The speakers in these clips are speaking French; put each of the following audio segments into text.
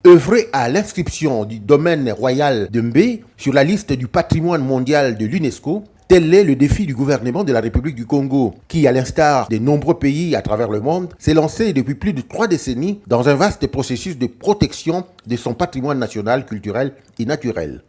œuvrer à l'inscription du domaine royal de Mbé sur la liste du patrimoine mondial de l'UNESCO. Tel est le défi du gouvernement de la République du Congo, qui, à l'instar de nombreux pays à travers le monde, s'est lancé depuis plus de 3 décennies dans un vaste processus de protection de son patrimoine national, culturel et naturel.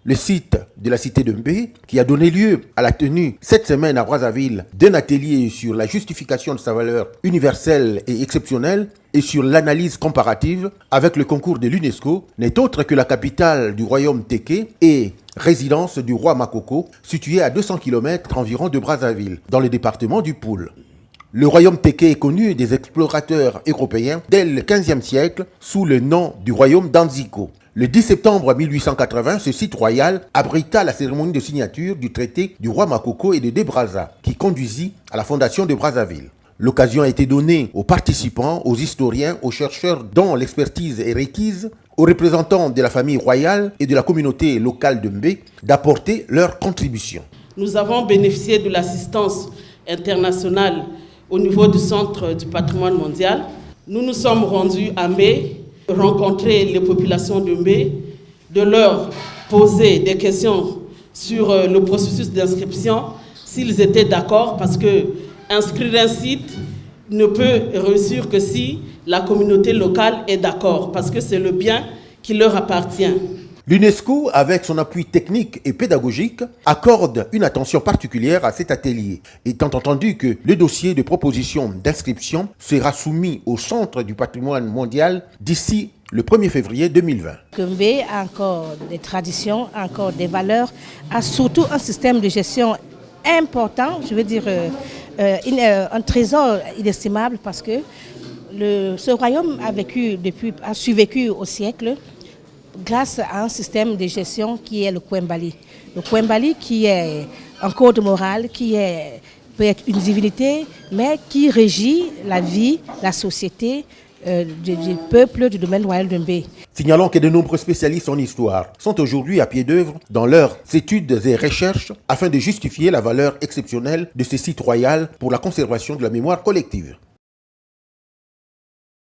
Le site de la cité de Mbé, qui a donné lieu à la tenue cette semaine à Brazzaville d'un atelier sur la justification de sa valeur universelle et exceptionnelle et sur l'analyse comparative avec le concours de l'UNESCO, n'est autre que la capitale du royaume Téké et résidence du roi Makoko, située à 200 km environ de Brazzaville, dans le département du Poul. Le royaume Téké est connu des explorateurs européens dès le XVe siècle sous le nom du royaume d'Anziko. Le 10 septembre 1880, ce site royal abrita la cérémonie de signature du traité du roi Makoko et de Debrazza, qui conduisit à la fondation de Brazzaville. L'occasion a été donnée aux participants, aux historiens, aux chercheurs dont l'expertise est requise, aux représentants de la famille royale et de la communauté locale de Mbé d'apporter leur contribution. Nous avons bénéficié de l'assistance internationale au niveau du Centre du patrimoine mondial. Nous nous sommes rendus à Mbé, rencontrer les populations de Mbé, de leur poser des questions sur le processus d'inscription, s'ils étaient d'accord, parce que inscrire un site ne peut réussir que si la communauté locale est d'accord, parce que c'est le bien qui leur appartient. L'UNESCO, avec son appui technique et pédagogique, accorde une attention particulière à cet atelier, étant entendu que le dossier de proposition d'inscription sera soumis au Centre du patrimoine mondial d'ici le 1er février 2020. Mbé a encore des traditions, encore des valeurs, a surtout un système de gestion important, je veux dire un trésor inestimable, parce que ce royaume a survécu au siècle grâce à un système de gestion qui est le Kwembali. Le Kwembali qui est un code moral, peut être une divinité, mais qui régit la vie, la société du peuple du domaine royal de Mbé. Signalons que de nombreux spécialistes en histoire sont aujourd'hui à pied d'œuvre dans leurs études et recherches afin de justifier la valeur exceptionnelle de ce site royal pour la conservation de la mémoire collective.